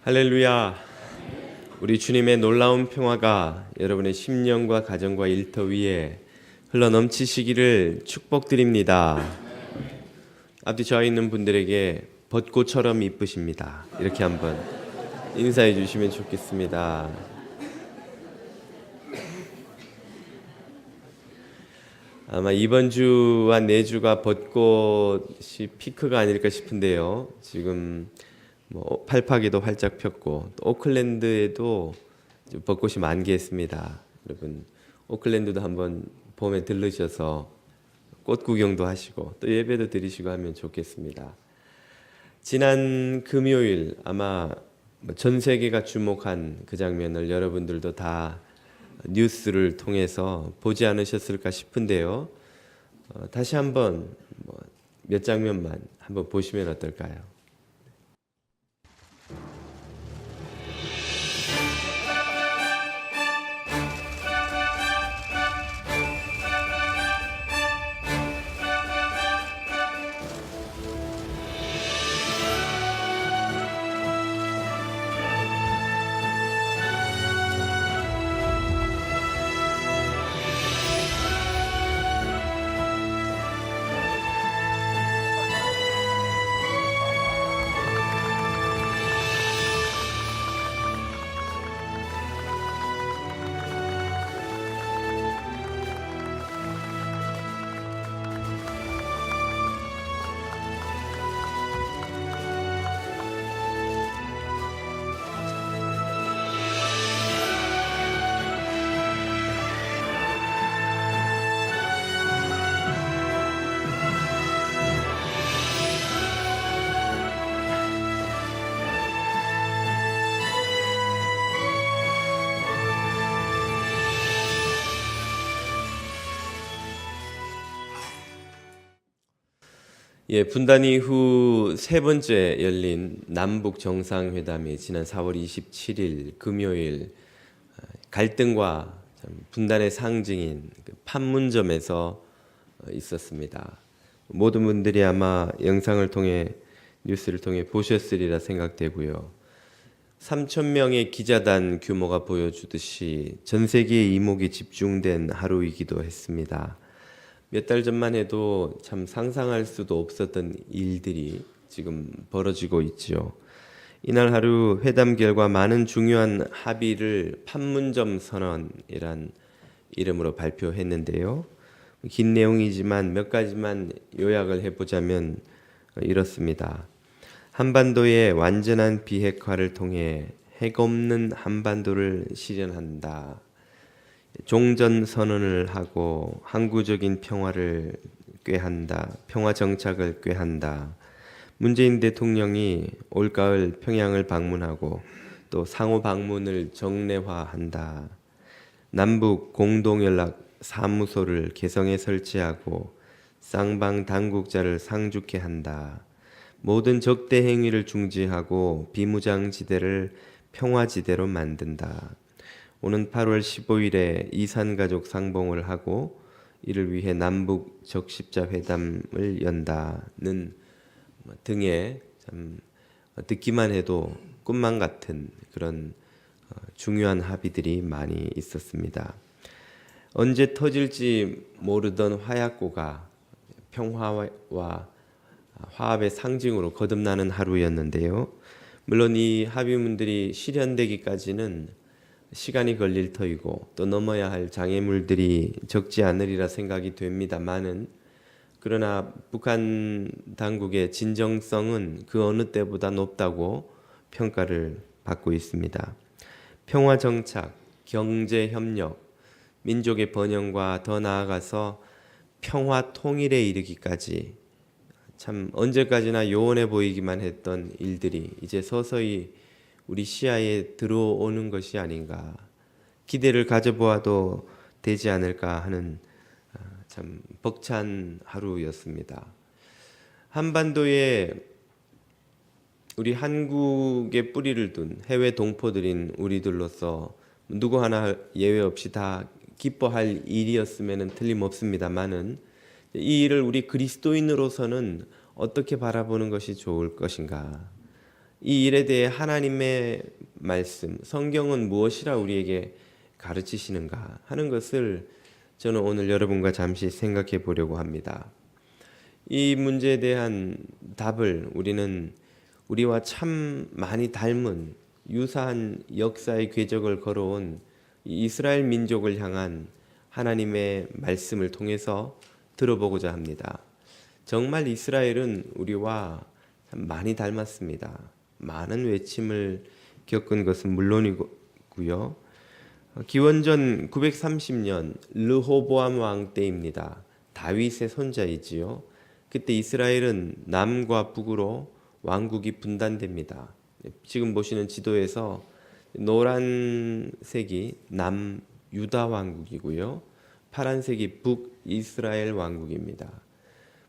할렐루야. 우리 주님의 놀라운 평화가 여러분의 심령과 가정과 일터 위에 흘러넘치시기를 축복드립니다. 앞뒤 저 있는 분들에게 벚꽃처럼 이쁘십니다. 이렇게 한번 인사해 주시면 좋겠습니다. 아마 이번 주와 내주가 벚꽃이 피크가 아닐까 싶은데요. 지금 팔파기도 활짝 폈고 또 오클랜드에도 벚꽃이 만개했습니다. 여러분 오클랜드도 한번 봄에 들르셔서 꽃 구경도 하시고 또 예배도 드리시고 하면 좋겠습니다. 지난 금요일 아마 전 세계가 주목한 그 장면을 여러분들도 다 뉴스를 통해서 보지 않으셨을까 싶은데요. 다시 한번 몇 장면만 한번 보시면 어떨까요? 분단 이후 세 번째 열린 남북 정상회담이 지난 4월 27일 금요일 갈등과 분단의 상징인 판문점에서 있었습니다. 모든 분들이 아마 영상을 통해 뉴스를 통해 보셨으리라 생각되고요. 3,000명의 기자단 규모가 보여주듯이 전 세계의 이목이 집중된 하루이기도 했습니다. 몇 달 전만 해도 참 상상할 수도 없었던 일들이 지금 벌어지고 있죠. 이날 하루 회담 결과 많은 중요한 합의를 판문점 선언이란 이름으로 발표했는데요. 긴 내용이지만 몇 가지만 요약을 해보자면 이렇습니다. 한반도의 완전한 비핵화를 통해 핵 없는 한반도를 실현한다. 종전 선언을 하고 항구적인 평화를 꾀한다. 평화 정착을 꾀한다. 문재인 대통령이 올가을 평양을 방문하고 또 상호 방문을 정례화한다. 남북 공동연락 사무소를 개성에 설치하고 쌍방 당국자를 상주케 한다. 모든 적대 행위를 중지하고 비무장지대를 평화지대로 만든다. 오는 8월 15일에 이산가족 상봉을 하고 이를 위해 남북 적십자 회담을 연다는 등의 참 듣기만 해도 꿈만 같은 그런 중요한 합의들이 많이 있었습니다. 언제 터질지 모르던 화약고가 평화와 화합의 상징으로 거듭나는 하루였는데요. 물론 이 합의문들이 실현되기까지는 시간이 걸릴 터이고 또 넘어야 할 장애물들이 적지 않으리라 생각이 됩니다만은 그러나 북한 당국의 진정성은 그 어느 때보다 높다고 평가를 받고 있습니다. 평화 정착, 경제 협력, 민족의 번영과 더 나아가서 평화 통일에 이르기까지 참 언제까지나 요원해 보이기만 했던 일들이 이제 서서히 우리 시야에 들어오는 것이 아닌가, 기대를 가져보아도 되지 않을까 하는 참 벅찬 하루였습니다. 한반도에 우리 한국에 뿌리를 둔 해외 동포들인 우리들로서 누구 하나 예외 없이 다 기뻐할 일이었으면 틀림없습니다만은 이 일을 우리 그리스도인으로서는 어떻게 바라보는 것이 좋을 것인가? 이 일에 대해 하나님의 말씀, 성경은 무엇이라 우리에게 가르치시는가 하는 것을 저는 오늘 여러분과 잠시 생각해 보려고 합니다. 이 문제에 대한 답을 우리는 우리와 참 많이 닮은 유사한 역사의 궤적을 걸어온 이스라엘 민족을 향한 하나님의 말씀을 통해서 들어보고자 합니다. 정말 이스라엘은 우리와 많이 닮았습니다. 많은 외침을 겪은 것은 물론이고요. 기원전 930년 르호보암 왕 때입니다. 다윗의 손자이지요. 그때 이스라엘은 남과 북으로 왕국이 분단됩니다. 지금 보시는 지도에서 노란색이 남유다 왕국이고요. 파란색이 북이스라엘 왕국입니다.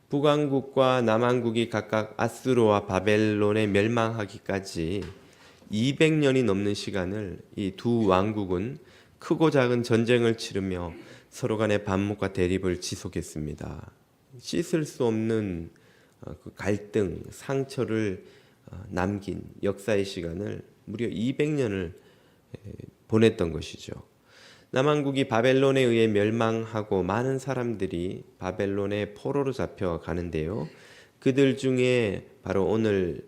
북왕국과 남왕국이 각각 아수르와 바벨론에 멸망하기까지 200년이 넘는 시간을 이 두 왕국은 크고 작은 전쟁을 치르며 서로 간의 반목과 대립을 지속했습니다. 씻을 수 없는 그 갈등, 상처를 남긴 역사의 시간을 무려 200년을 보냈던 것이죠. 남왕국이 바벨론에 의해 멸망하고 많은 사람들이 바벨론의 포로로 잡혀가는데요. 그들 중에 바로 오늘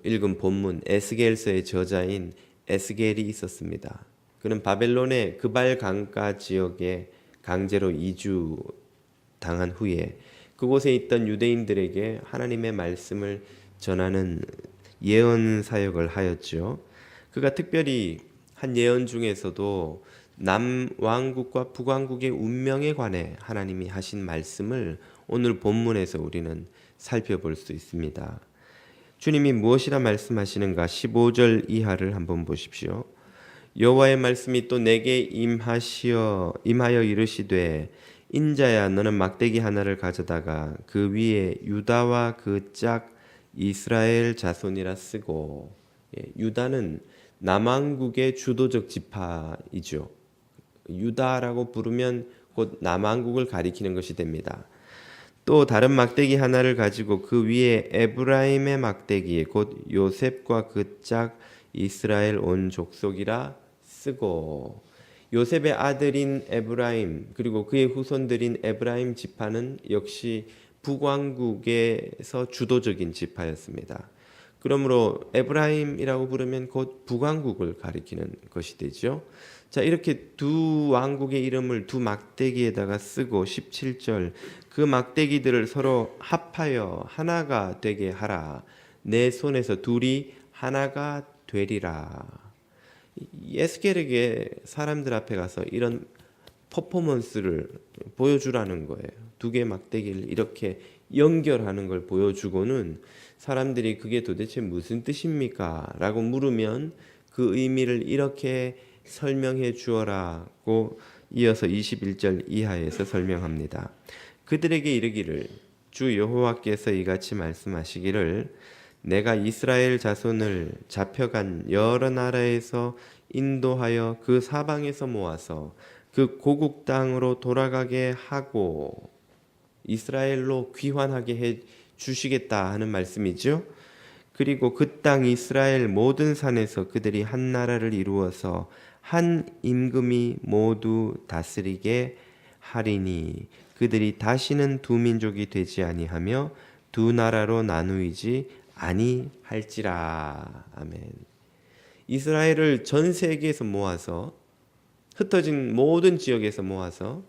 읽은 본문 에스겔서의 저자인 에스겔이 있었습니다. 그는 바벨론의 그발 강가 지역에 강제로 이주당한 후에 그곳에 있던 유대인들에게 하나님의 말씀을 전하는 예언 사역을 하였죠. 그가 특별히 한 예언 중에서도 남왕국과 북왕국의 운명에 관해 하나님이 하신 말씀을 오늘 본문에서 우리는 살펴볼 수 있습니다. 주님이 무엇이라 말씀하시는가 15절 이하를 한번 보십시오. 여호와의 말씀이 또 내게 임하여 이르시되 인자야 너는 막대기 하나를 가져다가 그 위에 유다와 그 짝 이스라엘 자손이라 쓰고, 유다는 남왕국의 주도적 지파이죠. 유다라고 부르면 곧 남왕국을 가리키는 것이 됩니다. 또 다른 막대기 하나를 가지고 그 위에 에브라임의 막대기 곧 요셉과 그 짝 이스라엘 온 족속이라 쓰고, 요셉의 아들인 에브라임 그리고 그의 후손들인 에브라임 지파는 역시 북왕국에서 주도적인 지파였습니다. 그러므로 에브라임이라고 부르면 곧 북왕국을 가리키는 것이 되죠. 자, 이렇게 두 왕국의 이름을 두 막대기에다가 쓰고 17절 그 막대기들을 서로 합하여 하나가 되게 하라. 내 손에서 둘이 하나가 되리라. 에스겔에게 사람들 앞에 가서 이런 퍼포먼스를 보여주라는 거예요. 두 개의 막대기를 이렇게 연결하는 걸 보여주고는 사람들이 그게 도대체 무슨 뜻입니까? 라고 물으면 그 의미를 이렇게 설명해 주어라고 이어서 21절 이하에서 설명합니다. 그들에게 이르기를 주 여호와께서 이같이 말씀하시기를 내가 이스라엘 자손을 잡혀간 여러 나라에서 인도하여 그 사방에서 모아서 그 고국 땅으로 돌아가게 하고 이스라엘로 귀환하게 해 주시겠다 하는 말씀이죠. 그리고 그 땅 이스라엘 모든 산에서 그들이 한 나라를 이루어서 한 임금이 모두 다스리게 하리니 그들이 다시는 두 민족이 되지 아니하며 두 나라로 나누이지 아니할지라. 아멘. 이스라엘을 전 세계에서 모아서 흩어진 모든 지역에서 모아서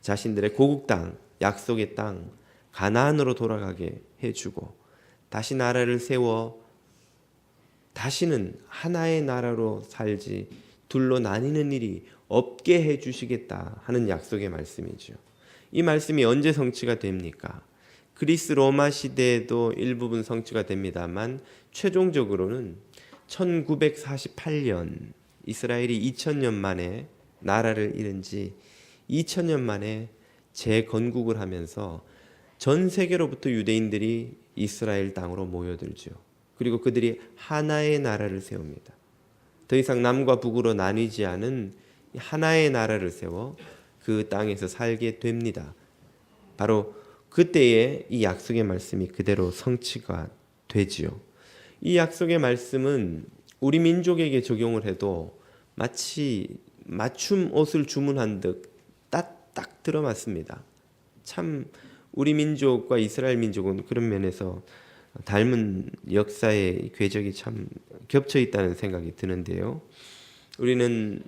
자신들의 고국 땅, 약속의 땅, 가나안으로 돌아가게 해주고 다시 나라를 세워 다시는 하나의 나라로 살지 둘로 나뉘는 일이 없게 해주시겠다 하는 약속의 말씀이죠. 이 말씀이 언제 성취가 됩니까? 그리스 로마 시대에도 일부분 성취가 됩니다만 최종적으로는 1948년 이스라엘이 2000년 만에 나라를 잃은 지 2000년 만에 재건국을 하면서 전 세계로부터 유대인들이 이스라엘 땅으로 모여들죠. 그리고 그들이 하나의 나라를 세웁니다. 더 이상 남과 북으로 나뉘지 않은 하나의 나라를 세워 그 땅에서 살게 됩니다. 바로 그때에 이 약속의 말씀이 그대로 성취가 되지요. 이 약속의 말씀은 우리 민족에게 적용을 해도 마치 맞춤 옷을 주문한 듯 딱 들어맞습니다. 참 우리 민족과 이스라엘 민족은 그런 면에서 닮은 역사의 궤적이 참 겹쳐 있다는 생각이 드는데요. 우리는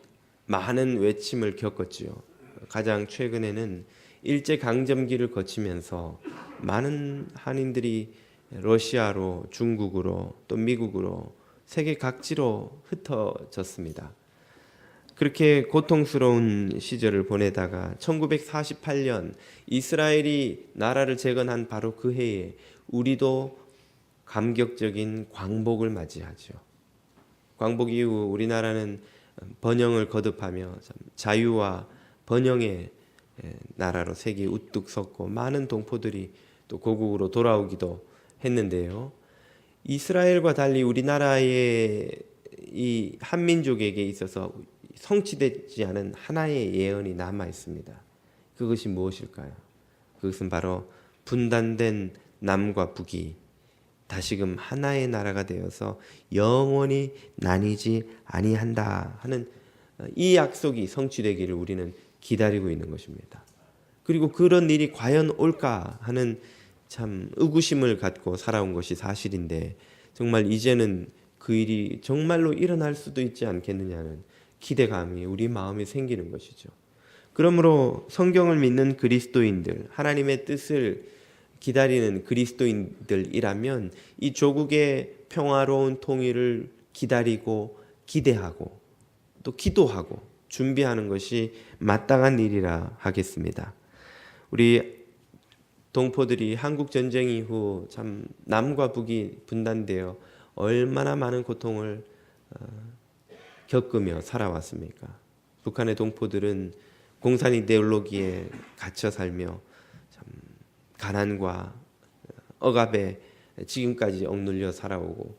많은 외침을 겪었지요. 가장 최근에는 일제 강점기를 거치면서 많은 한인들이 러시아로, 중국으로, 또 미국으로 세계 각지로 흩어졌습니다. 그렇게 고통스러운 시절을 보내다가 1948년 이스라엘이 나라를 재건한 바로 그 해에 우리도 감격적인 광복을 맞이하죠. 광복 이후 우리나라는 번영을 거듭하며 자유와 번영의 나라로 색이 우뚝 섰고 많은 동포들이 또 고국으로 돌아오기도 했는데요. 이스라엘과 달리 우리나라의 이 한민족에게 있어서 성취되지 않은 하나의 예언이 남아 있습니다. 그것이 무엇일까요? 그것은 바로 분단된 남과 북이 다시금 하나의 나라가 되어서 영원히 나뉘지 아니한다 하는 이 약속이 성취되기를 우리는 기다리고 있는 것입니다. 그리고 그런 일이 과연 올까 하는 참 의구심을 갖고 살아온 것이 사실인데 정말 이제는 그 일이 정말로 일어날 수도 있지 않겠느냐는 기대감이 우리 마음에 생기는 것이죠. 그러므로 성경을 믿는 그리스도인들, 하나님의 뜻을 기다리는 그리스도인들이라면 이 조국의 평화로운 통일을 기다리고 기대하고 또 기도하고 준비하는 것이 마땅한 일이라 하겠습니다. 우리 동포들이 한국 전쟁 이후 참 남과 북이 분단되어 얼마나 많은 고통을 겪으며 살아왔습니까? 북한의 동포들은 공산 이데올로기에 갇혀 살며 참 가난과 억압에 지금까지 억눌려 살아오고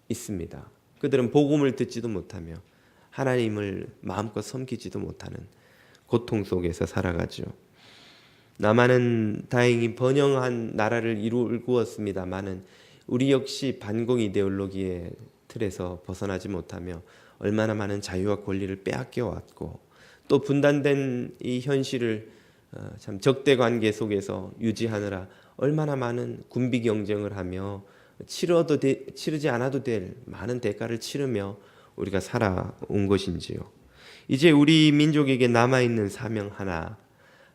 있습니다. 그들은 복음을 듣지도 못하며 하나님을 마음껏 섬기지도 못하는 고통 속에서 살아가죠. 남한은 다행히 번영한 나라를 이루었습니다마는 우리 역시 반공 이데올로기의 틀에서 벗어나지 못하며 얼마나 많은 자유와 권리를 빼앗겨 왔고 또 분단된 이 현실을 참 적대 관계 속에서 유지하느라 얼마나 많은 군비 경쟁을 하며 치르지 않아도 될 많은 대가를 치르며 우리가 살아온 것인지요. 이제 우리 민족에게 남아있는 사명 하나,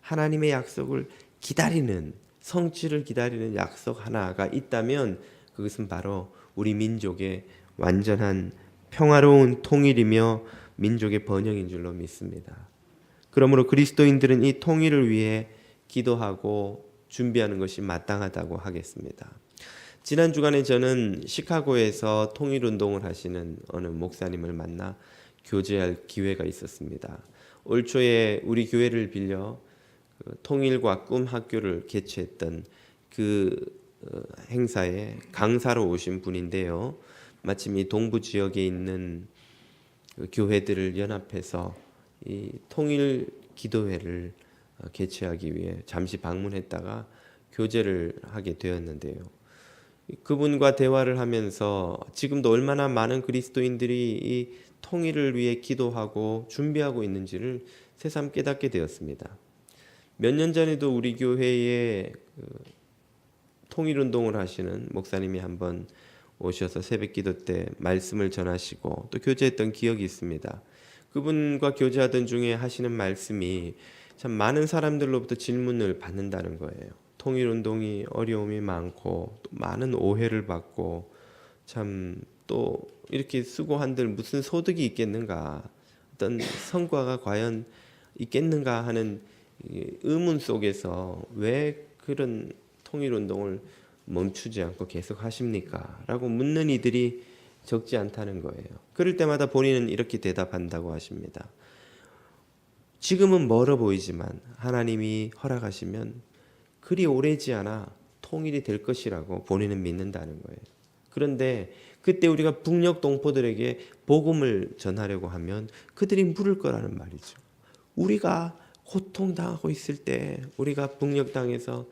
하나님의 약속을 기다리는, 성취를 기다리는 약속 하나가 있다면 그것은 바로 우리 민족의 완전한 평화로운 통일이며 민족의 번영인 줄로 믿습니다. 그러므로 그리스도인들은 이 통일을 위해 기도하고 준비하는 것이 마땅하다고 하겠습니다. 지난 주간에 저는 시카고에서 통일운동을 하시는 어느 목사님을 만나 교제할 기회가 있었습니다. 올 초에 우리 교회를 빌려 통일과 꿈 학교를 개최했던 그 행사에 강사로 오신 분인데요. 마침 이 동부 지역에 있는 교회들을 연합해서 이 통일 기도회를 개최하기 위해 잠시 방문했다가 교제를 하게 되었는데요. 그분과 대화를 하면서 지금도 얼마나 많은 그리스도인들이 이 통일을 위해 기도하고 준비하고 있는지를 새삼 깨닫게 되었습니다. 몇 년 전에도 우리 교회에 통일운동을 하시는 목사님이 한번 오셔서 새벽기도 때 말씀을 전하시고 또 교제했던 기억이 있습니다. 그분과 교제하던 중에 하시는 말씀이 참 많은 사람들로부터 질문을 받는다는 거예요. 통일운동이 어려움이 많고 또 많은 오해를 받고 참 또 이렇게 수고한들 무슨 소득이 있겠는가, 어떤 성과가 과연 있겠는가 하는 의문 속에서 왜 그런 통일운동을 멈추지 않고 계속 하십니까? 라고 묻는 이들이 적지 않다는 거예요. 그럴 때마다 본인은 이렇게 대답한다고 하십니다. 지금은 멀어 보이지만 하나님이 허락하시면 그리 오래지 않아 통일이 될 것이라고 본인은 믿는다는 거예요. 그런데 그때 우리가 북녘 동포들에게 복음을 전하려고 하면 그들이 물을 거라는 말이죠. 우리가 고통당하고 있을 때, 우리가 북녘 땅에서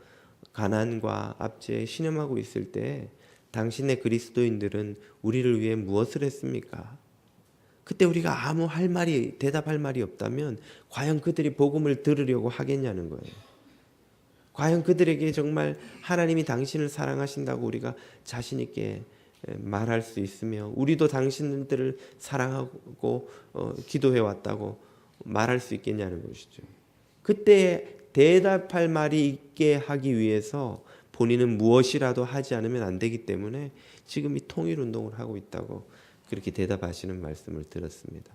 가난과 압제에 신음하고 있을 때 당신의 그리스도인들은 우리를 위해 무엇을 했습니까? 그때 우리가 아무 대답할 말이 없다면 과연 그들이 복음을 들으려고 하겠냐는 거예요. 과연 그들에게 정말 하나님이 당신을 사랑하신다고 우리가 자신 있게 말할 수 있으며 우리도 당신들을 사랑하고 기도해 왔다고 말할 수 있겠냐는 것이죠. 그때 대답할 말이 있게 하기 위해서 본인은 무엇이라도 하지 않으면 안 되기 때문에 지금 이 통일운동을 하고 있다고 그렇게 대답하시는 말씀을 들었습니다.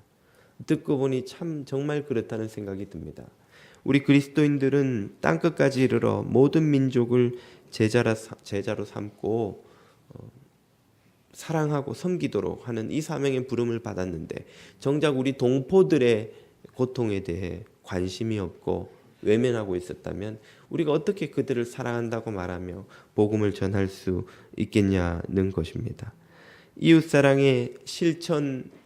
듣고 보니 참 정말 그렇다는 생각이 듭니다. 우리 그리스도인들은 땅끝까지 이르러 모든 민족을 제자로 삼고 사랑하고 섬기도록 하는 이 사명의 부름을 받았는데 정작 우리 동포들의 고통에 대해 관심이 없고 외면하고 있었다면 우리가 어떻게 그들을 사랑한다고 말하며 복음을 전할 수 있겠냐는 것입니다. 이웃사랑의 실천으로서라도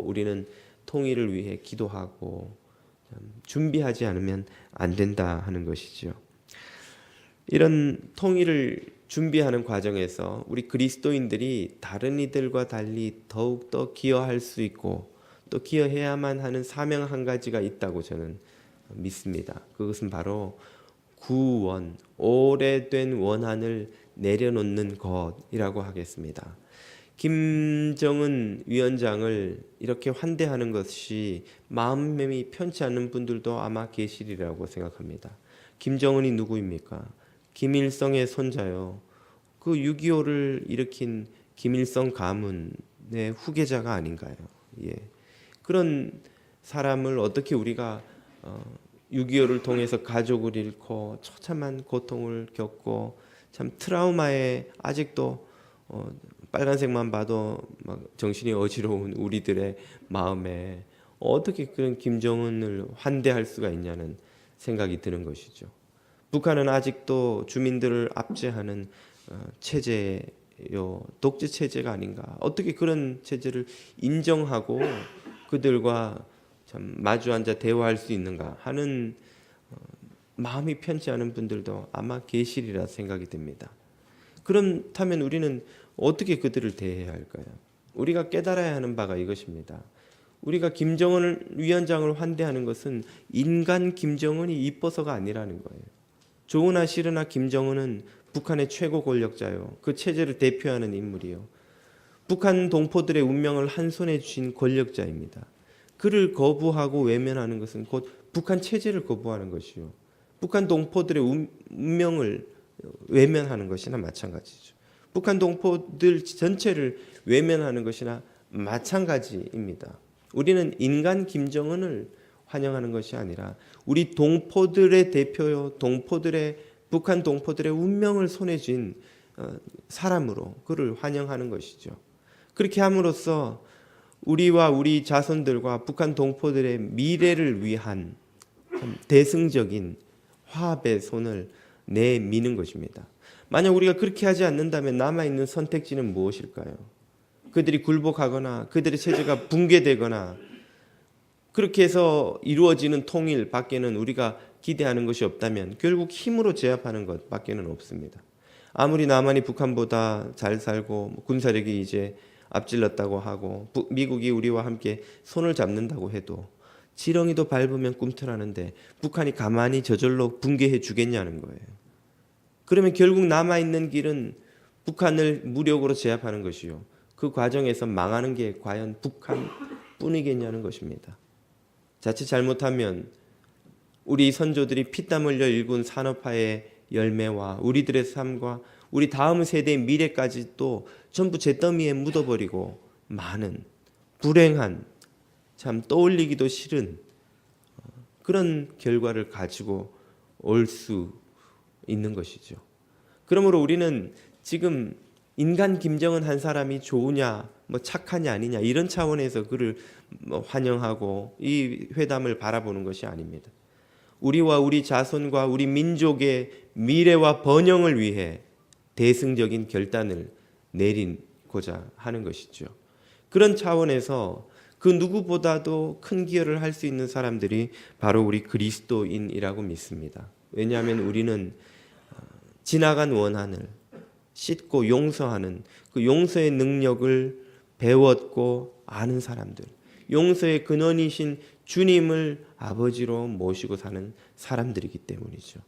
우리는 통일을 위해 기도하고 준비하지 않으면 안 된다 하는 것이죠. 이런 통일을 준비하는 과정에서 우리 그리스도인들이 다른 이들과 달리 더욱더 기여할 수 있고 또 기여해야만 하는 사명 한 가지가 있다고 저는 믿습니다. 그것은 바로 구원, 오래된 원한을 내려놓는 것이라고 하겠습니다. 김정은 위원장을 이렇게 환대하는 것이 마음이 편치 않는 분들도 아마 계시리라고 생각합니다. 김정은이 누구입니까? 김일성의 손자요. 그 6.25를 일으킨 김일성 가문의 후계자가 아닌가요? 예. 그런 사람을 어떻게 우리가 6.25를 통해서 가족을 잃고 처참한 고통을 겪고 참 트라우마에 아직도 빨간색만 봐도 막 정신이 어지러운 우리들의 마음에 어떻게 그런 김정은을 환대할 수가 있냐는 생각이 드는 것이죠. 북한은 아직도 주민들을 압제하는 체제요, 독재 체제가 아닌가. 어떻게 그런 체제를 인정하고 그들과 참 마주 앉아 대화할 수 있는가 하는 마음이 편치 않은 분들도 아마 계시리라 생각이 됩니다. 그렇다면 우리는 어떻게 그들을 대해야 할까요? 우리가 깨달아야 하는 바가 이것입니다. 우리가 김정은 위원장을 환대하는 것은 인간 김정은이 이뻐서가 아니라는 거예요. 좋으나 싫으나 김정은은 북한의 최고 권력자요. 그 체제를 대표하는 인물이요. 북한 동포들의 운명을 한 손에 쥔 권력자입니다. 그를 거부하고 외면하는 것은 곧 북한 체제를 거부하는 것이요. 북한 동포들의 운명을 외면하는 것이나 마찬가지죠. 북한 동포들 전체를 외면하는 것이나 마찬가지입니다. 우리는 인간 김정은을 환영하는 것이 아니라 우리 동포들의 대표요, 북한 동포들의 운명을 손에 쥔 사람으로 그를 환영하는 것이죠. 그렇게 함으로써 우리와 우리 자손들과 북한 동포들의 미래를 위한 대승적인 화합의 손을 내미는 것입니다. 만약 우리가 그렇게 하지 않는다면 남아있는 선택지는 무엇일까요? 그들이 굴복하거나 그들의 체제가 붕괴되거나 그렇게 해서 이루어지는 통일 밖에는 우리가 기대하는 것이 없다면 결국 힘으로 제압하는 것 밖에는 없습니다. 아무리 남한이 북한보다 잘 살고 군사력이 이제 앞질렀다고 하고 미국이 우리와 함께 손을 잡는다고 해도 지렁이도 밟으면 꿈틀하는데 북한이 가만히 저절로 붕괴해 주겠냐는 거예요. 그러면 결국 남아있는 길은 북한을 무력으로 제압하는 것이요. 그 과정에서 망하는 게 과연 북한뿐이겠냐는 것입니다. 자칫 잘못하면 우리 선조들이 피땀 흘려 일군 산업화의 열매와 우리들의 삶과 우리 다음 세대의 미래까지 또 전부 잿더미에 묻어버리고 많은 불행한 참 떠올리기도 싫은 그런 결과를 가지고 올 수 있는 것이죠. 그러므로 우리는 지금 인간 김정은 한 사람이 좋으냐 착하냐 아니냐 이런 차원에서 그를 환영하고 이 회담을 바라보는 것이 아닙니다. 우리와 우리 자손과 우리 민족의 미래와 번영을 위해 대승적인 결단을 내리고자 하는 것이죠. 그런 차원에서 그 누구보다도 큰 기여를 할 수 있는 사람들이 바로 우리 그리스도인이라고 믿습니다. 왜냐하면 우리는 지나간 원한을 씻고 용서하는 그 용서의 능력을 배웠고 아는 사람들, 용서의 근원이신 주님을 아버지로 모시고 사는 사람들이기 때문이죠.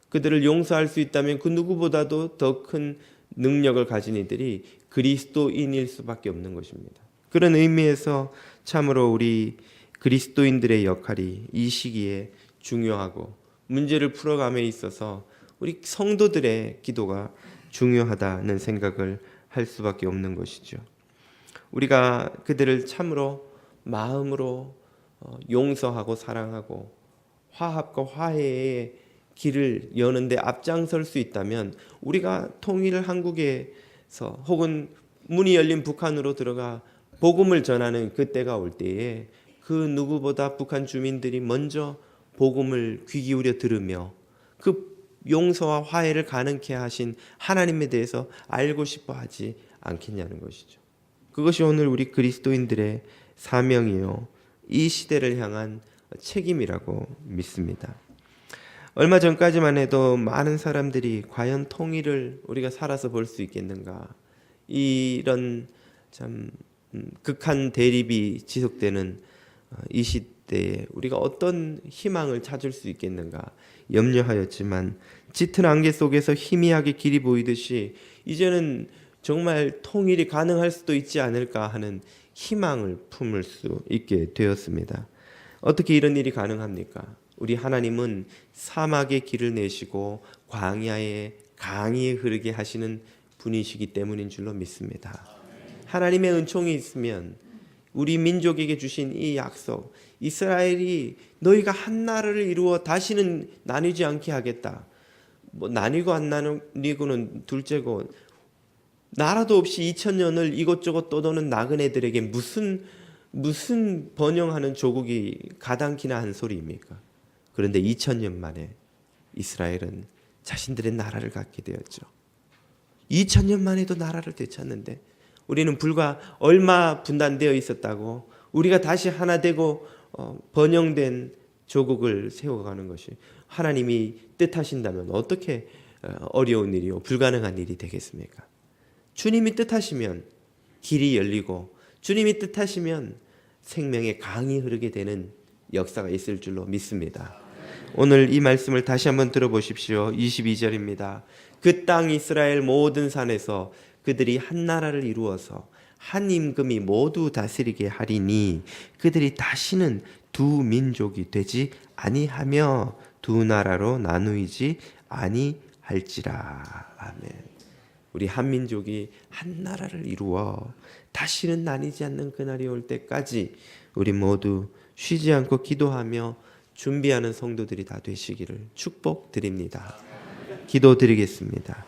그들을 용서할 수 있다면 그 누구보다도 더 큰 능력을 가진 이들이 그리스도인일 수밖에 없는 것입니다. 그런 의미에서 참으로 우리 그리스도인들의 역할이 이 시기에 중요하고 문제를 풀어감에 있어서 우리 성도들의 기도가 중요하다는 생각을 할 수밖에 없는 것이죠. 우리가 그들을 참으로 마음으로 용서하고 사랑하고 화합과 화해의 길을 여는데 앞장설 수 있다면 우리가 통일 한국에서 혹은 문이 열린 북한으로 들어가 복음을 전하는 그때가 올 때에 그 누구보다 북한 주민들이 먼저 복음을 귀 기울여 들으며 그 용서와 화해를 가능케 하신 하나님에 대해서 알고 싶어 하지 않겠냐는 것이죠. 그것이 오늘 우리 그리스도인들의 사명이요, 이 시대를 향한 책임이라고 믿습니다. 얼마 전까지만 해도 많은 사람들이 과연 통일을 우리가 살아서 볼 수 있겠는가, 이런 참 극한 대립이 지속되는 이 시대에 우리가 어떤 희망을 찾을 수 있겠는가 염려하였지만 짙은 안개 속에서 희미하게 길이 보이듯이 이제는 정말 통일이 가능할 수도 있지 않을까 하는 희망을 품을 수 있게 되었습니다. 어떻게 이런 일이 가능합니까? 우리 하나님은 사막에 길을 내시고 광야에 강이 흐르게 하시는 분이시기 때문인 줄로 믿습니다. 하나님의 은총이 있으면 우리 민족에게 주신 이 약속, 이스라엘이 너희가 한 나라를 이루어 다시는 나뉘지 않게 하겠다. 나뉘고 안 나뉘고는 둘째고, 나라도 없이 2000년을 이것저것 떠도는 나그네들에게 무슨 번영하는 조국이 가당키나 한 소리입니까? 그런데 2000년 만에 이스라엘은 자신들의 나라를 갖게 되었죠. 2000년 만에도 나라를 되찾는데 우리는 불과 얼마 분단되어 있었다고 우리가 다시 하나 되고 번영된 조국을 세워가는 것이 하나님이 뜻하신다면 어떻게 어려운 일이요, 불가능한 일이 되겠습니까? 주님이 뜻하시면 길이 열리고 주님이 뜻하시면 생명의 강이 흐르게 되는 역사가 있을 줄로 믿습니다. 오늘 이 말씀을 다시 한번 들어보십시오. 22절입니다. 그 땅 이스라엘 모든 산에서 그들이 한 나라를 이루어서 한 임금이 모두 다스리게 하리니 그들이 다시는 두 민족이 되지 아니하며 두 나라로 나누이지 아니할지라. 아멘. 우리 한 민족이 한 나라를 이루어 다시는 나뉘지 않는 그날이 올 때까지 우리 모두 쉬지 않고 기도하며 준비하는 성도들이 다 되시기를 축복드립니다. 기도드리겠습니다.